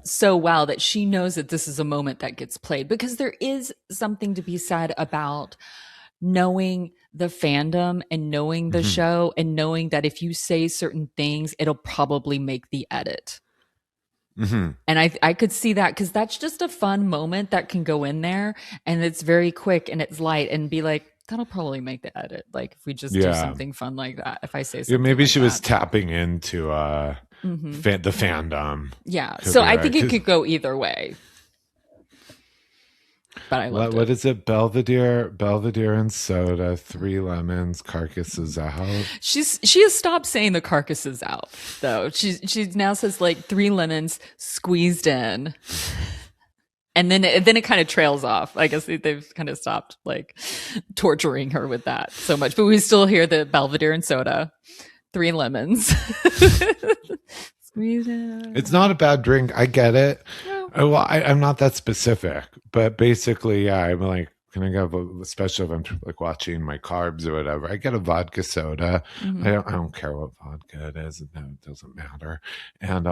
so well that she knows that this is a moment that gets played, because there is something to be said about knowing the fandom and knowing the show and knowing that if you say certain things, it'll probably make the edit. And I could see that, because that's just a fun moment that can go in there and it's very quick and it's light, and be like, that'll probably make the edit. Like if we just do something fun like that. If I say something, maybe like she was that. tapping into the fandom. Yeah. So I think it could go either way. But I loved it. What is it? Belvedere and soda, 3 lemons, carcasses out. She has stopped saying the carcasses out though. She now says like 3 lemons squeezed in. And then it kind of trails off. I guess they've kind of stopped like torturing her with that so much. But we still hear the Belvedere and soda, 3 lemons. Squeeze it. It's not a bad drink. I get it. No. Well, I'm not that specific. But basically, yeah, I'm like, can I have especially if I'm like watching my carbs or whatever, I get a vodka soda. I don't care what vodka it is. It doesn't matter. And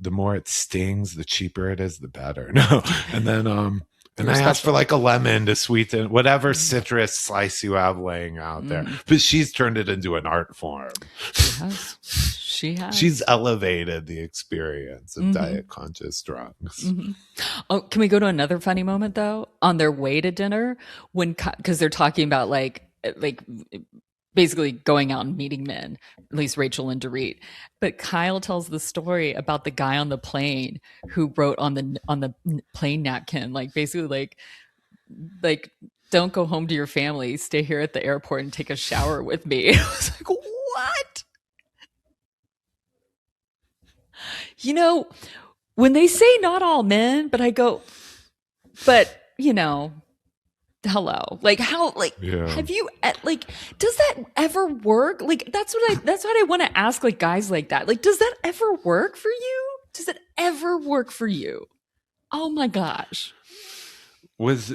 the more it stings, the cheaper it is, the better. No, and then I asked for like a lemon to sweeten whatever citrus slice you have laying out there. But she's turned it into an art form. She has. She's elevated the experience of diet conscious drugs. Oh, can we go to another funny moment though? On their way to dinner, because they're talking about like basically going out and meeting men, at least Rachel and Dorit. But Kyle tells the story about the guy on the plane who wrote on the plane napkin, like basically like don't go home to your family, stay here at the airport and take a shower with me. I was like, what? You know, when they say not all men, but I go, but you know, hello, like how, like have you like, does that ever work? Like that's what I want to ask like guys like that, like does that ever work for you? Does it ever work for you? Oh my gosh.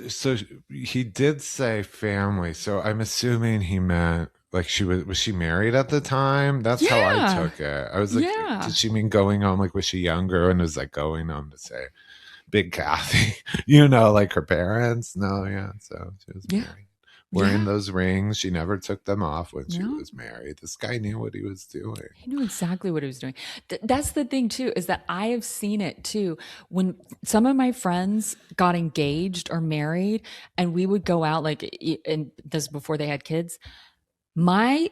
So he did say family, so I'm assuming he meant like was she married at the time? That's how I took it. I was like, did she mean going on, like was she younger and was like going on to say Big Kathy, you know, like her parents? No, yeah. So she was married. wearing Yeah. those rings. She never took them off when she No. was married. This guy knew what he was doing. He knew exactly what he was doing. That's the thing too, is that I have seen it too. When some of my friends got engaged or married, and we would go out, like, and this before they had kids, my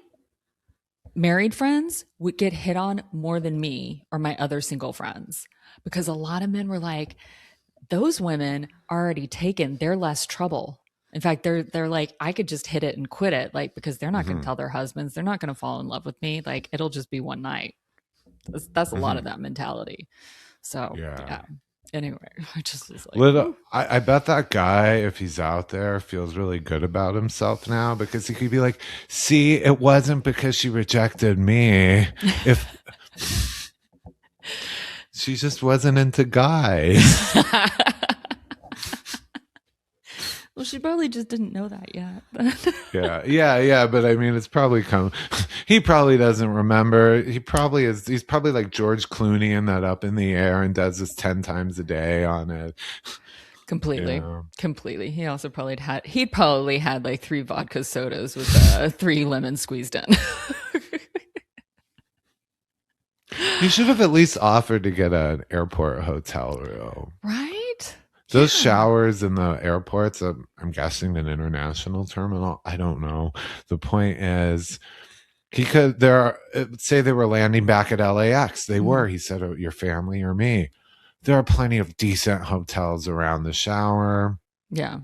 married friends would get hit on more than me or my other single friends, because a lot of men were like, those women are already taken, they're less trouble. In fact, they're like, I could just hit it and quit it, like, because they're not going to tell their husbands, they're not going to fall in love with me, like, it'll just be one night. That's a lot of that mentality. So yeah. Anyway, I just was like, I bet that guy, if he's out there, feels really good about himself now, because he could be like, see, it wasn't because she rejected me. If she just wasn't into guys. well, she probably just didn't know that yet. Yeah. But I mean, it's probably he probably doesn't remember. He probably is. He's probably like George Clooney in that Up in the Air and does this 10 times a day on it. Completely. He also he'd probably had like 3 vodka sodas with 3 lemons squeezed in. He should have at least offered to get an airport hotel room. Right? Those showers in the airports, I'm guessing an international terminal. I don't know. The point is, say they were landing back at LAX. They were. He said, your family or me. There are plenty of decent hotels around the shower. Yeah.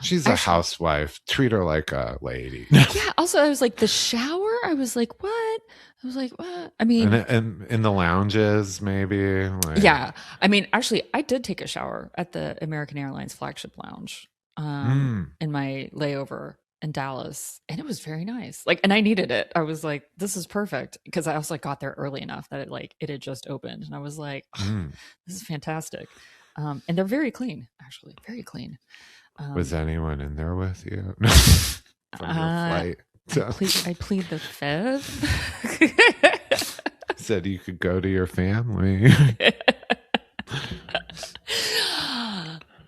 She's a housewife. Treat her like a lady. Yeah. Also, I was like, the shower? I was like, what? I was like, what? I mean, and in the lounges, maybe. Like, yeah. I mean, actually, I did take a shower at the American Airlines flagship lounge in my layover in Dallas, and it was very nice. Like, and I needed it. I was like, this is perfect, because I also got there early enough that it had just opened, and I was like, this is fantastic. And they're very clean, actually, very clean. Was anyone in there with you from your flight? I plead the fifth. Said you could go to your family.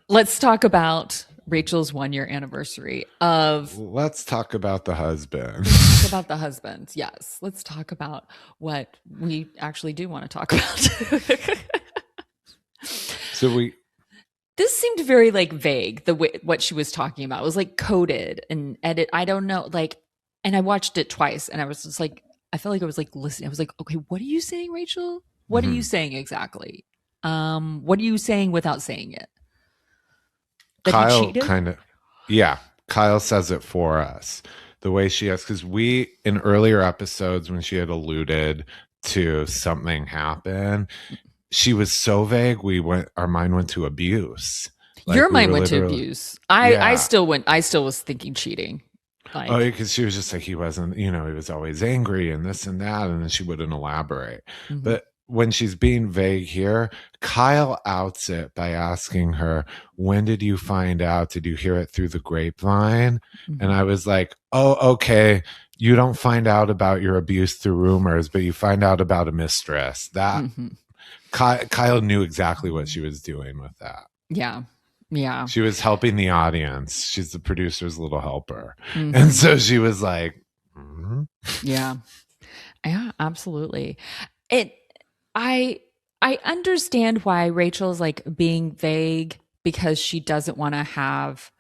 Let's talk about Rachel's 1-year anniversary of. Let's talk about the husband. Talk about the husband. Yes. Let's talk about what we actually do want to talk about. This seemed very like vague. The way what she was talking about, it was like coded and edit. I don't know. Like, and I watched it twice, and I was just like, I felt like I was like listening. I was like, okay, what are you saying, Rachel? What are you saying exactly? What are you saying without saying it? That Kyle kind of, yeah. Kyle says it for us. The way she has, because we, in earlier episodes when she had alluded to something happen, she was so vague. Our mind went to abuse. Like, your mind went to abuse. I still was thinking cheating. Like, because she was just like, he wasn't, he was always angry and this and that, and then she wouldn't elaborate. But when she's being vague here, Kyle outs it by asking her, when did you find out? Did you hear it through the grapevine? And I was like, oh, okay. You don't find out about your abuse through rumors, but you find out about a mistress. That Kyle knew exactly what she was doing with that. Yeah. Yeah. She was helping the audience. She's the producer's little helper. And so she was like, yeah. Yeah, absolutely. I understand why Rachel's like being vague, because she doesn't want to have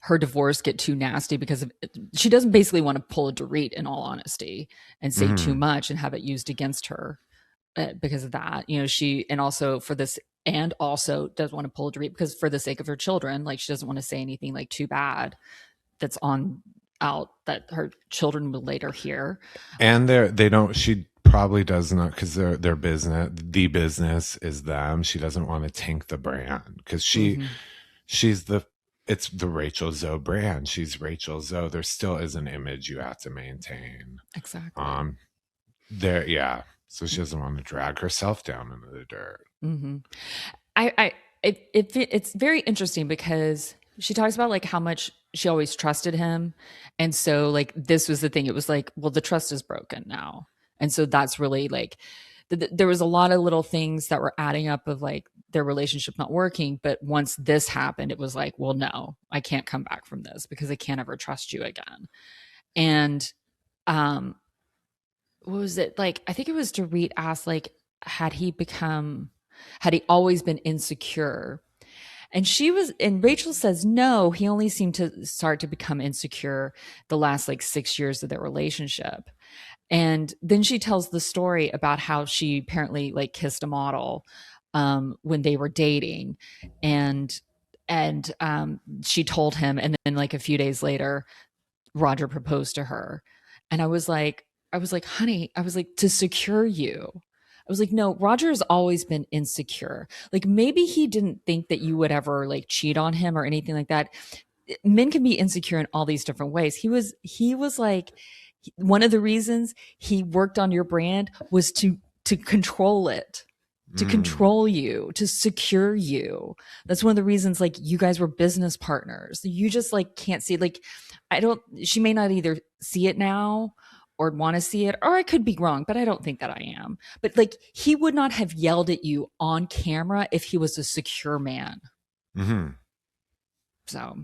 her divorce get too nasty, because she doesn't basically want to pull a Dorit, in all honesty, and say too much and have it used against her because of that. And also does want to pull a Dorit because for the sake of her children, like, she doesn't want to say anything like too bad that's out that her children will later hear. And she probably does not, because their business, the business is them. She doesn't want to tank the brand, because it's the Rachel Zoe brand. She's Rachel Zoe. There still is an image you have to maintain. Exactly. So she doesn't want to drag herself down into the dirt. It's very interesting, because she talks about like how much she always trusted him, and so like this was the thing. It was like, well, the trust is broken now, and so that's really like there was a lot of little things that were adding up of like their relationship not working. But once this happened, it was like, well, no, I can't come back from this because I can't ever trust you again. And what was it like? I think it was Dorit asked, like, had he always been insecure? And Rachel says, no, he only seemed to start to become insecure the last like 6 years of their relationship. And then she tells the story about how she apparently like kissed a model when they were dating, and she told him, and then like a few days later, Roger proposed to her. And I was like, honey, I was like, to secure you. I was like, no, Roger has always been insecure. Like maybe he didn't think that you would ever like cheat on him or anything like that. Men can be insecure in all these different ways. He was like, one of the reasons he worked on your brand was to control it, to control you, to secure you. That's one of the reasons like you guys were business partners. You just like can't see, like, she may not either see it now or want to see it, or I could be wrong, but I don't think that I am. But like, he would not have yelled at you on camera if he was a secure man. Mm-hmm. So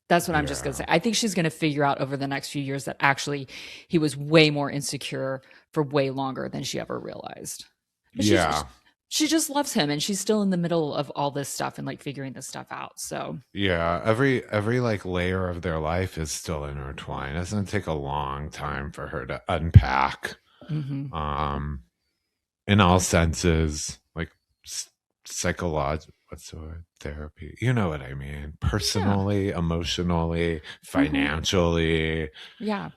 that's what I'm just going to say. I think she's going to figure out over the next few years that actually he was way more insecure for way longer than she ever realized. But she just loves him, and she's still in the middle of all this stuff and like figuring this stuff out. So yeah, every like layer of their life is still intertwined. It doesn't take a long time for her to unpack, in all senses, like psychological. What's the word? Therapy. You know what I mean? Personally, emotionally, financially. Yeah.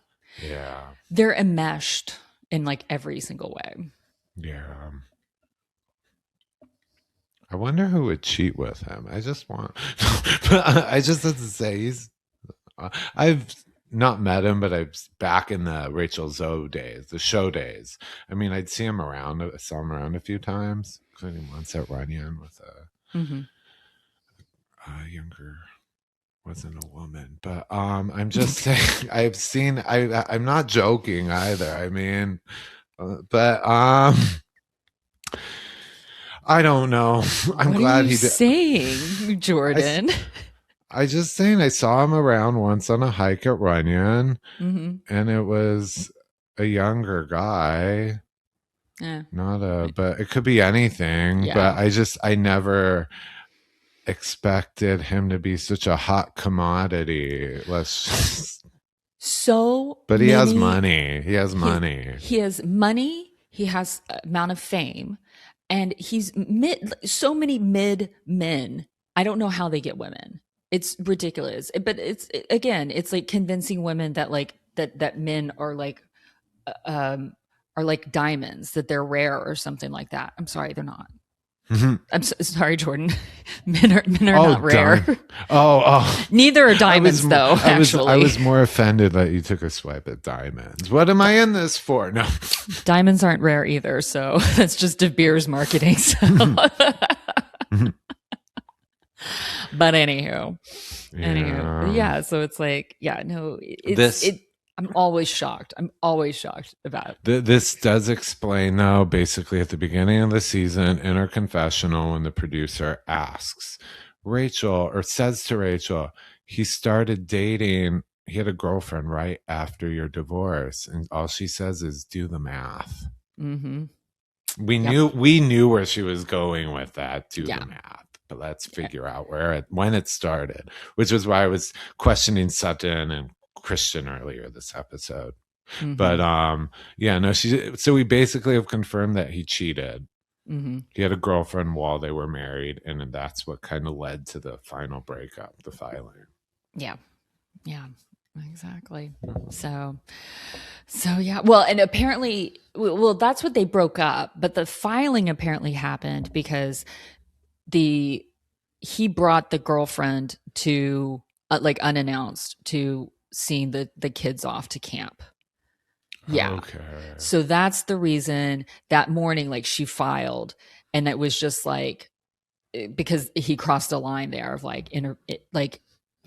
Yeah. They're enmeshed in like every single way. Yeah. I wonder who would cheat with him. I just have to say I've not met him, but I've back in the Rachel Zoe days, the show days. I mean, I saw him around a few times, including once at Runyon with a younger, wasn't a woman, but I'm just saying I'm not joking either. I mean, but I don't know. I'm glad he did. Saying, Jordan. I just saying I saw him around once on a hike at Runyon, and it was a younger guy. Yeah. But it could be anything. Yeah. But I never expected him to be such a hot commodity. But he has money. He has money. He has money. He has amount of fame. And he's so many mid men. I don't know how they get women. It's ridiculous. But it's like convincing women that like that men are like diamonds, that they're rare or something like that. I'm sorry, they're not. I'm sorry, Jordan. Men are not rare. Neither are diamonds, though. I was more offended that you took a swipe at diamonds. What am I in this for? No, diamonds aren't rare either. So that's just De Beers marketing. So. But anywho, yeah. So it's like, yeah, no, I'm always shocked. About it. This does explain, though, basically at the beginning of the season, in her confessional, when the producer asks Rachel, or says to Rachel, he started dating, he had a girlfriend right after your divorce. And all she says is, do the math. We knew where she was going with that, the math. But let's figure out when it started, which was why I was questioning Sutton and Christian earlier this episode. But so we basically have confirmed that he cheated. He had a girlfriend while they were married, and that's what kind of led to the final breakup, the filing. Yeah exactly. So yeah, well, and apparently that's what they broke up, but the filing apparently happened because he brought the girlfriend to like unannounced to seeing the kids off to camp. Yeah. Okay. So that's the reason that morning, like, she filed, and it was just like, because he crossed a line there of like,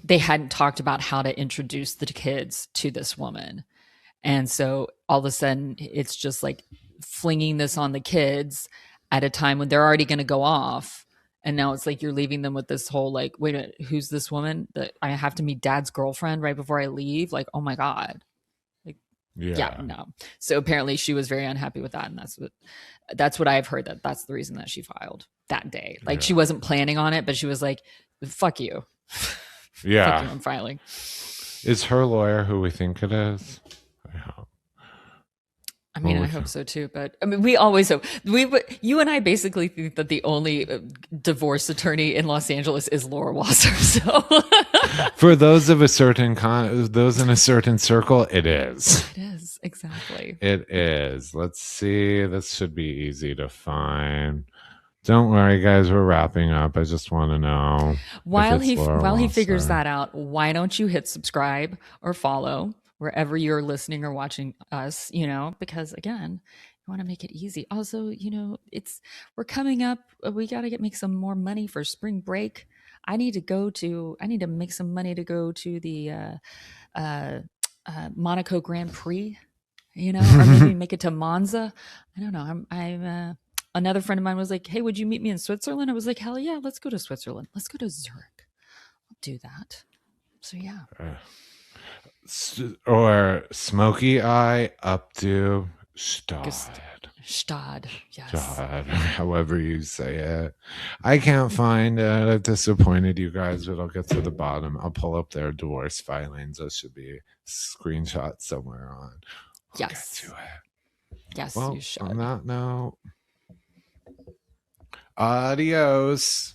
they hadn't talked about how to introduce the kids to this woman. And so all of a sudden it's just like flinging this on the kids at a time when they're already going to go off. And now it's like you're leaving them with this whole like, wait a minute, who's this woman that I have to meet dad's girlfriend right before I leave? Like, oh my God. Like, yeah, no. So apparently she was very unhappy with that. And that's what I've heard, that's the reason that she filed that day. Like she wasn't planning on it, but she was like, fuck you. Yeah. Fuck you, I'm filing. Is her lawyer who we think it is? I hope. I mean, I hope so too, but I mean, we always hope. You and I basically think that the only divorce attorney in Los Angeles is Laura Wasser. So, for those of those in a certain circle, it is. It is, exactly. It is. Let's see. This should be easy to find. Don't worry, guys. We're wrapping up. I just want to know while he figures that out. Why don't you hit subscribe or follow wherever you're listening or watching us, because again, you want to make it easy. Also, we're coming up. We got to make some more money for spring break. I need to make some money to go to the Monaco Grand Prix, or maybe make it to Monza. I don't know. I'm another friend of mine was like, hey, would you meet me in Switzerland? I was like, hell yeah, let's go to Switzerland. Let's go to Zurich. I'll do that. So yeah. Or Smoky Eye up to Stad. Yes. Stad, however you say it. I can't find it. I've disappointed you guys, but I'll get to the bottom. I'll pull up their divorce filings. Those should be screenshots somewhere on. Yes. Get to it. Yes, well, you should. On that note, adios.